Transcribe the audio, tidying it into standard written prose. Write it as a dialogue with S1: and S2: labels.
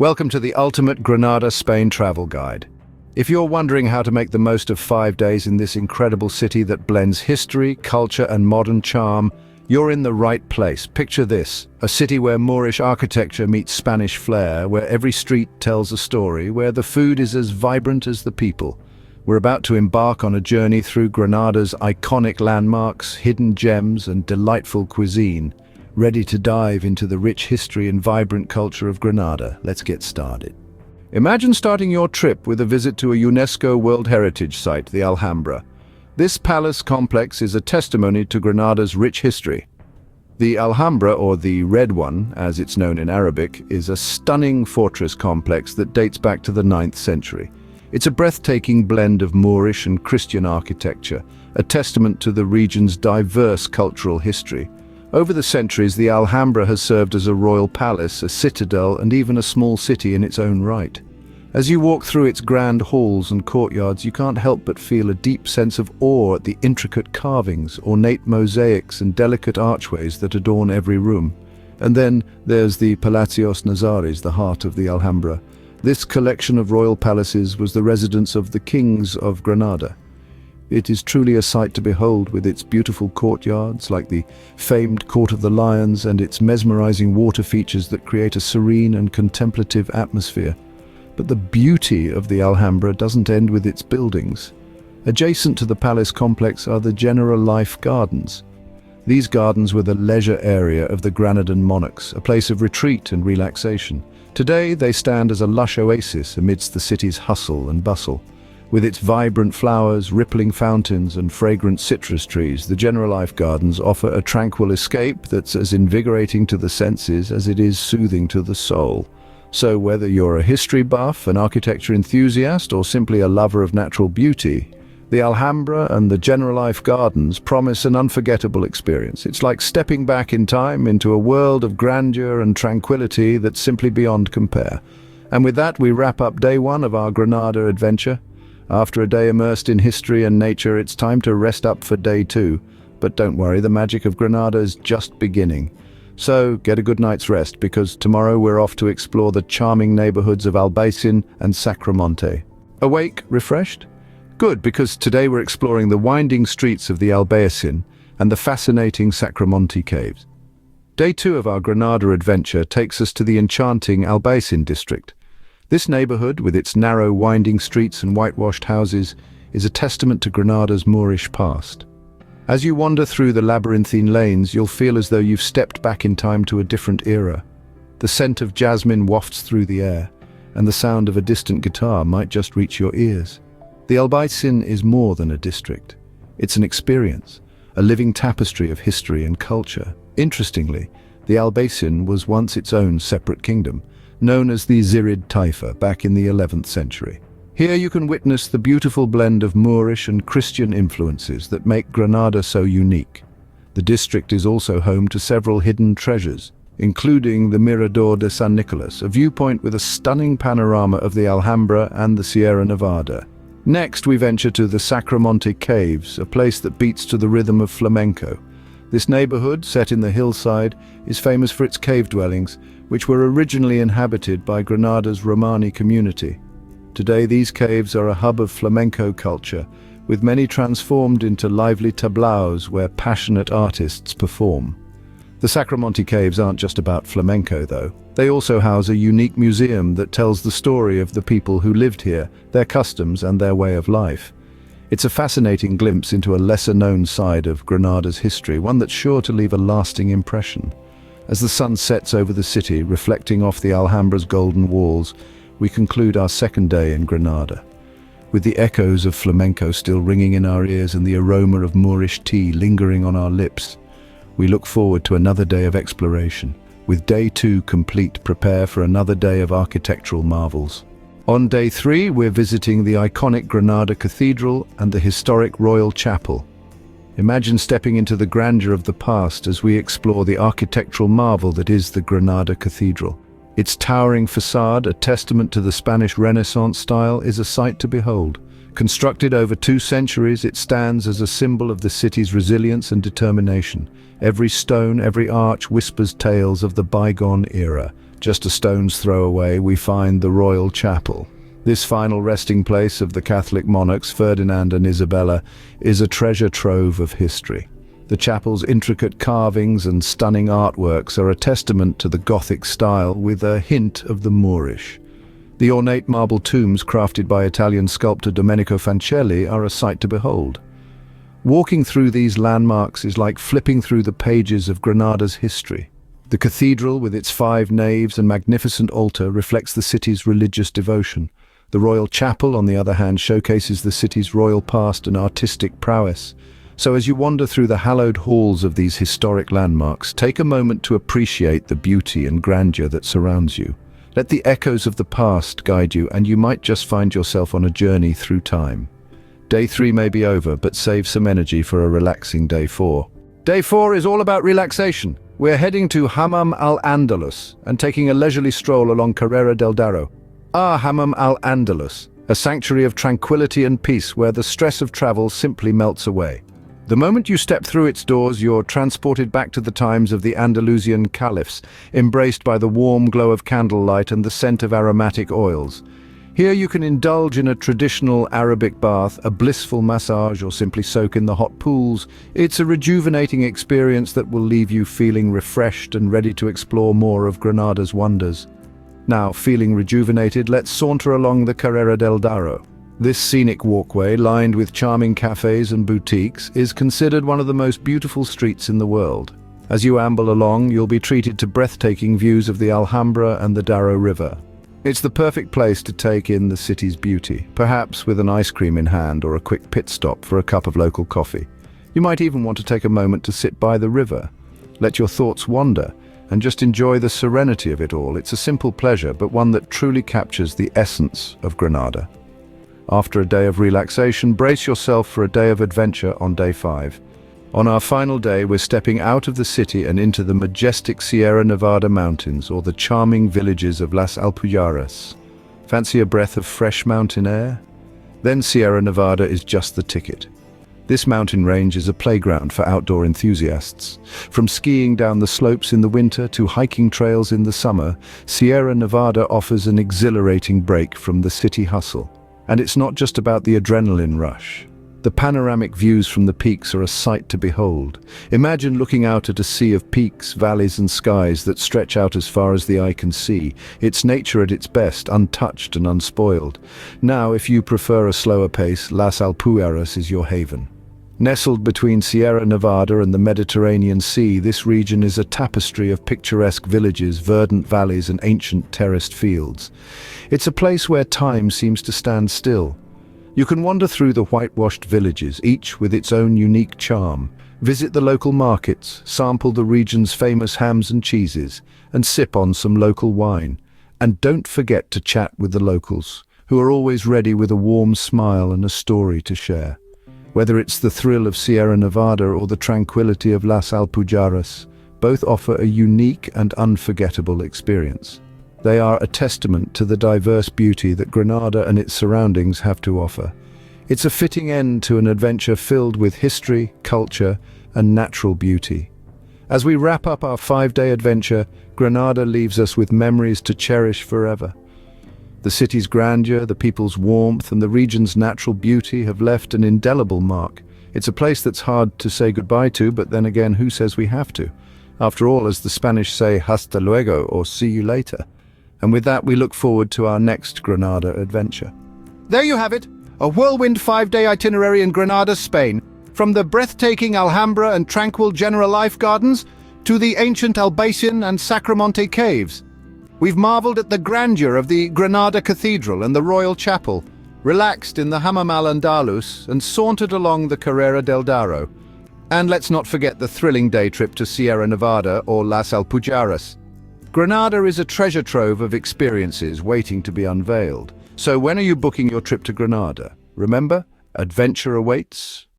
S1: Welcome to the ultimate Granada, Spain travel guide. If you're wondering how to make the most of 5 days in this incredible city that blends history, culture, and modern charm, you're in the right place. Picture this, a city where Moorish architecture meets Spanish flair, where every street tells a story, where the food is as vibrant as the people. We're about to embark on a journey through Granada's iconic landmarks, hidden gems, and delightful cuisine. Ready to dive into the rich history and vibrant culture of Granada. Let's get started. Imagine starting your trip with a visit to a UNESCO World Heritage Site, the Alhambra. This palace complex is a testimony to Granada's rich history. The Alhambra, or the Red One, as it's known in Arabic, is a stunning fortress complex that dates back to the 9th century. It's a breathtaking blend of Moorish and Christian architecture, a testament to the region's diverse cultural history. Over the centuries, the Alhambra has served as a royal palace, a citadel, and even a small city in its own right. As you walk through its grand halls and courtyards, you can't help but feel a deep sense of awe at the intricate carvings, ornate mosaics, and delicate archways that adorn every room. And then there's the Palacios Nazares, the heart of the Alhambra. This collection of royal palaces was the residence of the kings of Granada. It is truly a sight to behold, with its beautiful courtyards like the famed Court of the Lions and its mesmerizing water features that create a serene and contemplative atmosphere. But the beauty of the Alhambra doesn't end with its buildings. Adjacent to the palace complex are the General Life Gardens. These gardens were the leisure area of the Granadan monarchs, a place of retreat and relaxation. Today they stand as a lush oasis amidst the city's hustle and bustle. With its vibrant flowers, rippling fountains, and fragrant citrus trees, the General Life Gardens offer a tranquil escape that's as invigorating to the senses as it is soothing to the soul. So whether you're a history buff, an architecture enthusiast, or simply a lover of natural beauty, the Alhambra and the General Life Gardens promise an unforgettable experience. It's like stepping back in time into a world of grandeur and tranquility that's simply beyond compare. And with that, we wrap up day one of our Granada adventure. After a day immersed in history and nature, it's time to rest up for day two. But don't worry, the magic of Granada is just beginning. So get a good night's rest, because tomorrow we're off to explore the charming neighborhoods of Albayzín and Sacromonte. Awake? Refreshed? Good, because today we're exploring the winding streets of the Albayzín and the fascinating Sacromonte caves. Day two of our Granada adventure takes us to the enchanting Albayzín district. This neighborhood, with its narrow, winding streets and whitewashed houses, is a testament to Granada's Moorish past. As you wander through the labyrinthine lanes, you'll feel as though you've stepped back in time to a different era. The scent of jasmine wafts through the air, and the sound of a distant guitar might just reach your ears. The Albayzín is more than a district. It's an experience, a living tapestry of history and culture. Interestingly, the Albayzín was once its own separate kingdom, known as the Zirid Taifa back in the 11th century. Here you can witness the beautiful blend of Moorish and Christian influences that make Granada so unique. The district is also home to several hidden treasures, including the Mirador de San Nicolas, a viewpoint with a stunning panorama of the Alhambra and the Sierra Nevada. Next, we venture to the Sacromonte Caves, a place that beats to the rhythm of flamenco. This neighborhood, set in the hillside, is famous for its cave dwellings, which were originally inhabited by Granada's Romani community. Today, these caves are a hub of flamenco culture, with many transformed into lively tableaus where passionate artists perform. The Sacromonte Caves aren't just about flamenco, though. They also house a unique museum that tells the story of the people who lived here, their customs, and their way of life. It's a fascinating glimpse into a lesser-known side of Granada's history, one that's sure to leave a lasting impression. As the sun sets over the city, reflecting off the Alhambra's golden walls, we conclude our second day in Granada. With the echoes of flamenco still ringing in our ears and the aroma of Moorish tea lingering on our lips, we look forward to another day of exploration. With day two complete, prepare for another day of architectural marvels. On day three, we're visiting the iconic Granada Cathedral and the historic Royal Chapel. Imagine stepping into the grandeur of the past as we explore the architectural marvel that is the Granada Cathedral. Its towering facade, a testament to the Spanish Renaissance style, is a sight to behold. Constructed over 2 centuries, it stands as a symbol of the city's resilience and determination. Every stone, every arch whispers tales of the bygone era, Just a stone's throw away, we find the Royal Chapel. This final resting place of the Catholic monarchs Ferdinand and Isabella is a treasure trove of history. The chapel's intricate carvings and stunning artworks are a testament to the Gothic style with a hint of the Moorish. The ornate marble tombs crafted by Italian sculptor Domenico Fancelli are a sight to behold. Walking through these landmarks is like flipping through the pages of Granada's history. The cathedral, with its 5 naves and magnificent altar, reflects the city's religious devotion. The Royal Chapel, on the other hand, showcases the city's royal past and artistic prowess. So as you wander through the hallowed halls of these historic landmarks, take a moment to appreciate the beauty and grandeur that surrounds you. Let the echoes of the past guide you, and you might just find yourself on a journey through time. Day 3 may be over, but save some energy for a relaxing Day 4. Day 4 is all about relaxation. We're heading to Hammam al-Andalus and taking a leisurely stroll along Carrera del Darro. Hammam al-Andalus, a sanctuary of tranquility and peace where the stress of travel simply melts away. The moment you step through its doors, you're transported back to the times of the Andalusian caliphs, embraced by the warm glow of candlelight and the scent of aromatic oils. Here you can indulge in a traditional Arabic bath, a blissful massage, or simply soak in the hot pools. It's a rejuvenating experience that will leave you feeling refreshed and ready to explore more of Granada's wonders. Now, feeling rejuvenated, let's saunter along the Carrera del Darro. This scenic walkway, lined with charming cafes and boutiques, is considered one of the most beautiful streets in the world. As you amble along, you'll be treated to breathtaking views of the Alhambra and the Darro River. It's the perfect place to take in the city's beauty, perhaps with an ice cream in hand or a quick pit stop for a cup of local coffee. You might even want to take a moment to sit by the river. Let your thoughts wander and just enjoy the serenity of it all. It's a simple pleasure, but one that truly captures the essence of Granada. After a day of relaxation, brace yourself for a day of adventure on Day 5. On our final day, we're stepping out of the city and into the majestic Sierra Nevada mountains, or the charming villages of Las Alpujarras. Fancy a breath of fresh mountain air? Then Sierra Nevada is just the ticket. This mountain range is a playground for outdoor enthusiasts. From skiing down the slopes in the winter to hiking trails in the summer, Sierra Nevada offers an exhilarating break from the city hustle. And it's not just about the adrenaline rush. The panoramic views from the peaks are a sight to behold. Imagine looking out at a sea of peaks, valleys and skies that stretch out as far as the eye can see. It's nature at its best, untouched and unspoiled. Now, if you prefer a slower pace, Las Alpujarras is your haven. Nestled between Sierra Nevada and the Mediterranean Sea, this region is a tapestry of picturesque villages, verdant valleys and ancient terraced fields. It's a place where time seems to stand still. You can wander through the whitewashed villages, each with its own unique charm. Visit the local markets, sample the region's famous hams and cheeses, and sip on some local wine. And don't forget to chat with the locals, who are always ready with a warm smile and a story to share. Whether it's the thrill of Sierra Nevada or the tranquility of Las Alpujarras, both offer a unique and unforgettable experience. They are a testament to the diverse beauty that Granada and its surroundings have to offer. It's a fitting end to an adventure filled with history, culture, and natural beauty. As we wrap up our 5-day adventure, Granada leaves us with memories to cherish forever. The city's grandeur, the people's warmth, and the region's natural beauty have left an indelible mark. It's a place that's hard to say goodbye to, but then again, who says we have to? After all, as the Spanish say, hasta luego, or see you later. And with that, we look forward to our next Granada adventure. There you have it, a whirlwind 5-day itinerary in Granada, Spain. From the breathtaking Alhambra and tranquil General Life Gardens to the ancient Albayzín and Sacromonte caves. We've marveled at the grandeur of the Granada Cathedral and the Royal Chapel, relaxed in the Hammam al-Andalus and sauntered along the Carrera del Darro. And let's not forget the thrilling day trip to Sierra Nevada or Las Alpujarras. Granada is a treasure trove of experiences waiting to be unveiled. So when are you booking your trip to Granada? Remember, adventure awaits.